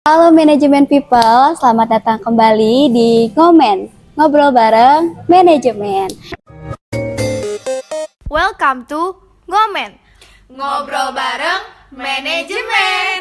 Halo manajemen people, selamat datang kembali di Ngomen, ngobrol bareng manajemen. Welcome to Ngomen, ngobrol bareng manajemen.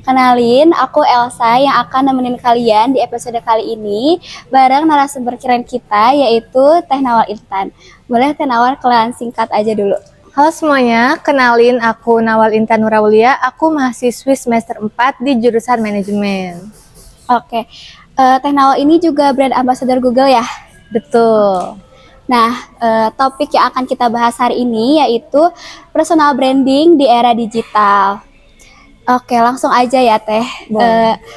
Kenalin, aku Elsa yang akan nemenin kalian di episode kali ini bareng narasumber keren kita yaitu Teh Nawal Intan. Boleh Teh Nawal kenalan singkat aja dulu. Halo semuanya, kenalin aku Nawal Intan Nurawulia, aku mahasiswi semester 4 di jurusan manajemen. Oke, Teh Nawal ini juga brand ambassador Google ya? Betul. Nah, topik yang akan kita bahas hari ini yaitu personal branding di era digital. Oke, langsung aja ya Teh.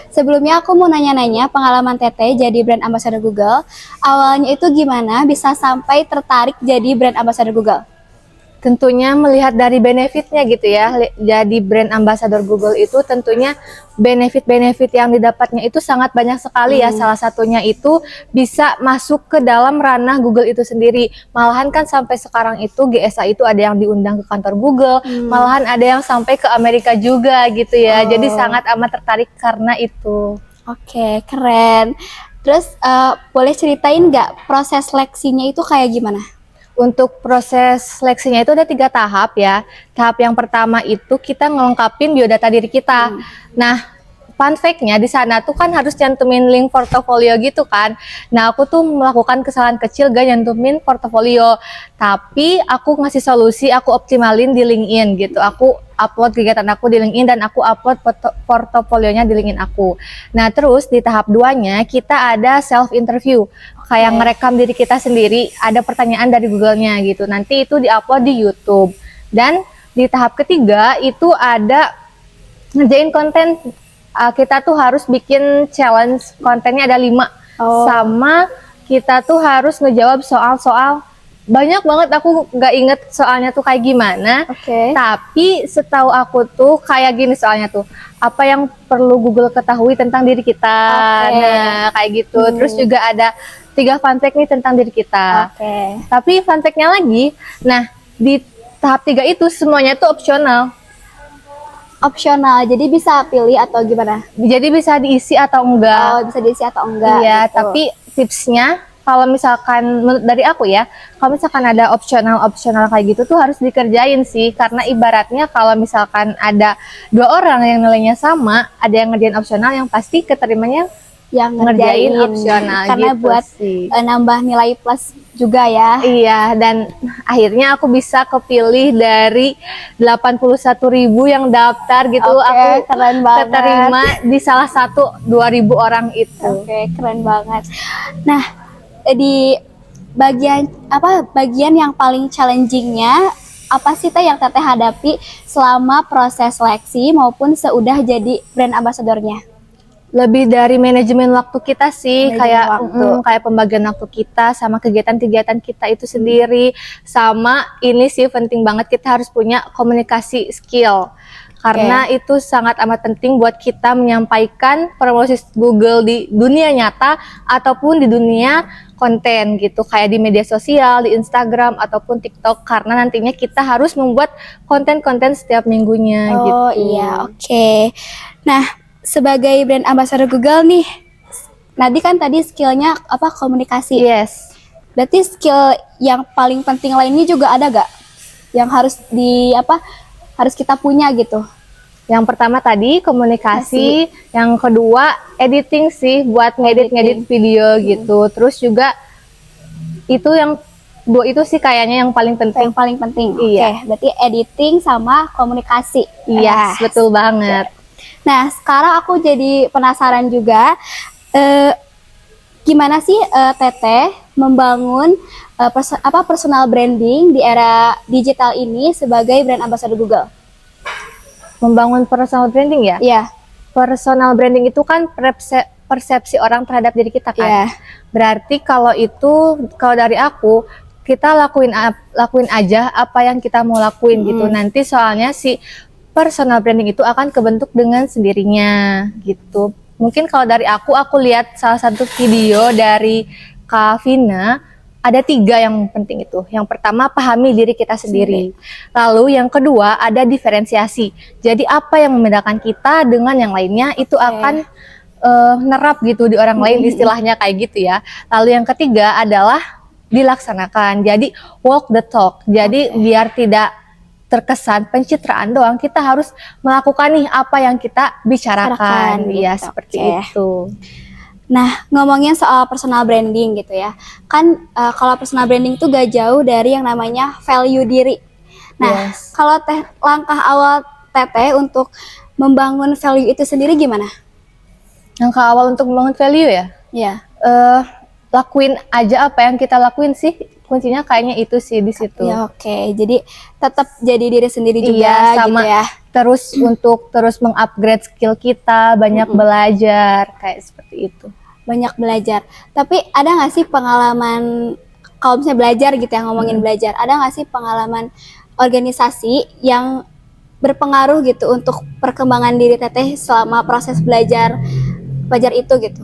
Sebelumnya aku mau nanya-nanya pengalaman Teteh jadi brand ambassador Google. Awalnya itu gimana bisa sampai tertarik jadi brand ambassador Google? Tentunya melihat dari benefitnya gitu ya, jadi brand ambassador Google itu tentunya benefit-benefit yang didapatnya itu sangat banyak sekali ya. Salah satunya itu bisa masuk ke dalam ranah Google itu sendiri. Malahan kan sampai sekarang itu GSA itu ada yang diundang ke kantor Google, malahan ada yang sampai ke Amerika juga gitu ya. Jadi sangat amat tertarik karena itu. Oke, keren. Terus boleh ceritain nggak proses seleksinya itu kayak gimana? Untuk proses seleksinya itu ada 3 tahap ya. Tahap yang pertama itu kita ngelengkapin biodata diri kita. Nah, fun fact-nya di sana tuh kan harus nyantumin link portofolio gitu kan. Nah, aku tuh melakukan kesalahan kecil gak nyantumin portofolio. Tapi aku ngasih solusi, aku optimalin di LinkedIn gitu. Aku upload kegiatan aku di LinkedIn dan aku upload portofolionya di LinkedIn aku. Nah, terus di tahap 2-nya kita ada self interview. Kayak ngerekam diri kita sendiri, ada pertanyaan dari Google-nya gitu. Nanti itu diupload di YouTube. Dan di tahap ketiga itu ada ngerjain konten. Kita tuh harus bikin challenge, kontennya ada 5. Sama kita tuh harus ngejawab soal-soal. Banyak banget, aku nggak inget soalnya tuh kayak gimana. Tapi setahu aku tuh kayak gini soalnya tuh, apa yang perlu Google ketahui tentang diri kita. Nah kayak gitu. Terus juga ada 3 fun fact nih tentang diri kita. Tapi fun fact-nya lagi, nah di tahap 3 itu semuanya tuh opsional. Opsional, jadi bisa pilih atau gimana? Jadi bisa diisi atau enggak. Oh, bisa diisi atau enggak. Iya, gitu. tapi tipsnya kalau misalkan dari aku ya, kalau misalkan ada opsional kayak gitu tuh harus dikerjain sih, karena ibaratnya kalau misalkan ada 2 orang yang nilainya sama, ada yang ngerjain opsional, yang pasti keterimanya yang ngerjain opsional karena gitu buat sih. Nambah nilai plus juga ya. Iya, dan akhirnya aku bisa kepilih dari 81.000 yang daftar gitu. Aku keren banget. keterima di salah satu 2.000 orang itu. Keren banget. Nah, di bagian yang paling challengingnya apa sih Teh yang Teteh hadapi selama proses seleksi maupun seudah jadi brand ambassadornya? Lebih dari manajemen waktu kita sih, kayak pembagian waktu kita sama kegiatan-kegiatan kita itu sendiri. Sama ini sih penting banget, kita harus punya komunikasi skill. Karena itu sangat amat penting buat kita menyampaikan promosi Google di dunia nyata ataupun di dunia konten gitu, kayak di media sosial, di Instagram ataupun TikTok, karena nantinya kita harus membuat konten-konten setiap minggunya gitu. Oh iya, Nah, sebagai brand ambassador Google nih, tadi skillnya komunikasi. Yes. Berarti skill yang paling penting lainnya juga ada gak? Yang harus kita punya gitu? Yang pertama tadi komunikasi, yang kedua editing sih, buat ngedit video gitu. Terus juga itu yang 2 itu sih kayaknya yang paling penting. Yang paling penting. Iya. Berarti editing sama komunikasi. Iya, betul banget. Nah, sekarang aku jadi penasaran juga, gimana sih Teteh membangun personal branding di era digital ini sebagai brand ambassador Google? Membangun personal branding ya? Iya. Personal branding itu kan persepsi orang terhadap diri kita kan. Berarti kalau dari aku, kita lakuin aja apa yang kita mau lakuin gitu. Nanti soalnya si personal branding itu akan kebentuk dengan sendirinya gitu. Mungkin kalau dari aku lihat salah satu video dari Kak Vina, ada 3 yang penting itu. Yang pertama, pahami diri kita sendiri. Lalu yang kedua, ada diferensiasi. Jadi apa yang membedakan kita dengan yang lainnya itu akan nerap gitu di orang lain, istilahnya kayak gitu ya. Lalu yang ketiga adalah dilaksanakan. Jadi walk the talk. Jadi biar tidak terkesan pencitraan doang, kita harus melakukan nih apa yang kita bicarakan. Ya, gitu. seperti itu. Nah, ngomongin soal personal branding gitu ya. Kan kalau personal branding tuh gak jauh dari yang namanya value diri. Nah, kalau langkah awal Teteh untuk membangun value itu sendiri gimana? Langkah awal untuk membangun value ya? Ya. Lakuin aja apa yang kita lakuin sih. Kuncinya kayaknya itu sih di situ. Ya, oke. Jadi tetap jadi diri sendiri juga Iya, sama gitu ya. terus untuk terus mengupgrade skill kita, banyak belajar kayak seperti itu. Banyak belajar. Tapi ada nggak sih pengalaman, kalau misalnya belajar gitu ya, ngomongin belajar, ada nggak sih pengalaman organisasi yang berpengaruh gitu untuk perkembangan diri Teteh selama proses belajar itu gitu?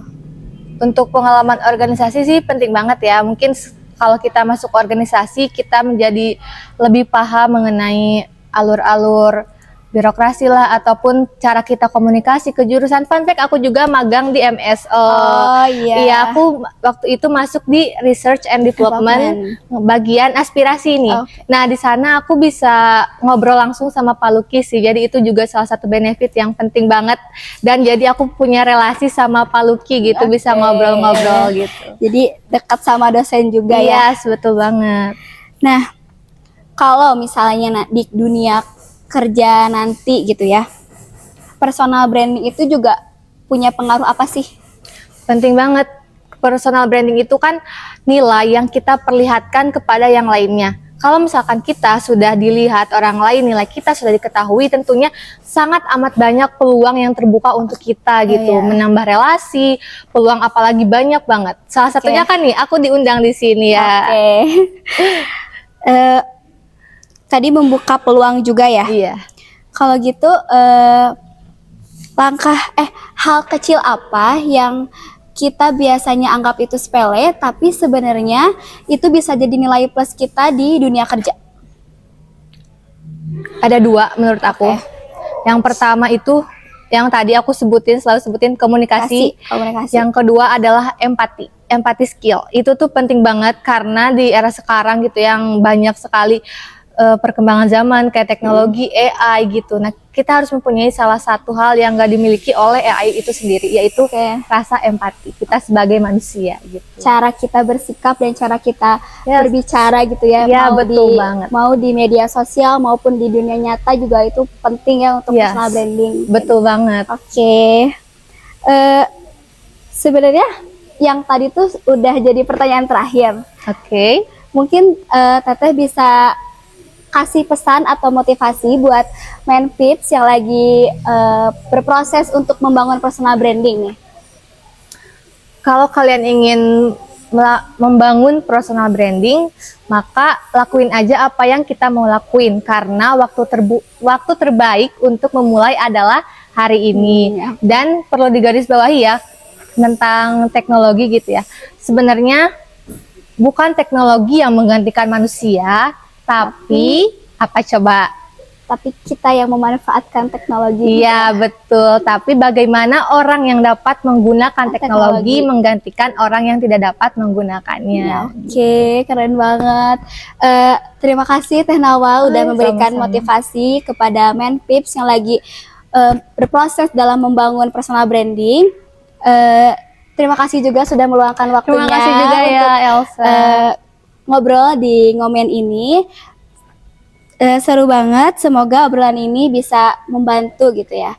Untuk pengalaman organisasi sih penting banget ya. Mungkin kalau kita masuk organisasi, kita menjadi lebih paham mengenai alur-alur birokrasi lah, ataupun cara kita komunikasi ke jurusan. Fun fact, aku juga magang di MSO. Oh iya. Iya, aku waktu itu masuk di Research and Development, bagian aspirasi nih. Nah, di sana aku bisa ngobrol langsung sama Pak Luki sih. Jadi itu juga salah satu benefit yang penting banget. Dan jadi aku punya relasi sama Pak Luki gitu, bisa ngobrol-ngobrol gitu. Jadi dekat sama dosen juga ya. Iya, betul banget. Nah, kalau misalnya di dunia kerja nanti gitu ya, personal branding itu juga punya pengaruh apa sih? Penting banget. Personal branding itu kan nilai yang kita perlihatkan kepada yang lainnya. Kalau misalkan kita sudah dilihat orang lain, nilai kita sudah diketahui, tentunya sangat amat banyak peluang yang terbuka untuk kita gitu. Menambah relasi, peluang apalagi banyak banget. Salah satunya kan nih, aku diundang di sini ya. Tadi membuka peluang juga ya. Iya. Kalau gitu hal kecil apa yang kita biasanya anggap itu sepele, tapi sebenarnya itu bisa jadi nilai plus kita di dunia kerja? Ada 2 menurut aku. Yang pertama itu yang tadi aku selalu sebutin komunikasi. Yang kedua adalah empati skill. Itu tuh penting banget karena di era sekarang gitu yang banyak sekali perkembangan zaman kayak teknologi AI gitu. Nah, kita harus mempunyai salah satu hal yang gak dimiliki oleh AI itu sendiri, yaitu rasa empati kita sebagai manusia gitu. Cara kita bersikap dan cara kita berbicara gitu ya. Mau di media sosial maupun di dunia nyata juga itu penting ya untuk personal branding. Betul banget. Sebenarnya yang tadi tuh udah jadi pertanyaan terakhir. Mungkin Teteh bisa kasih pesan atau motivasi buat Menpips yang lagi berproses untuk membangun personal branding nih. Kalau kalian ingin membangun personal branding, maka lakuin aja apa yang kita mau lakuin, karena waktu terbaik untuk memulai adalah hari ini. Dan perlu digarisbawahi ya tentang teknologi gitu ya. Sebenarnya bukan teknologi yang menggantikan manusia, tapi apa coba? Tapi kita yang memanfaatkan teknologi. Iya, betul. Tapi bagaimana orang yang dapat menggunakan teknologi menggantikan orang yang tidak dapat menggunakannya. Keren banget. Terima kasih Teh Nawa udah memberikan motivasi kepada Menpips yang lagi berproses dalam membangun personal branding. Terima kasih juga sudah meluangkan waktunya. Terima kasih juga ya Elsa. Ngobrol di Ngomen ini. Seru banget, semoga obrolan ini bisa membantu gitu ya.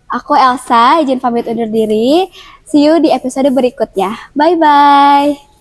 Aku Elsa, izin pamit undur diri. See you di episode berikutnya. Bye-bye.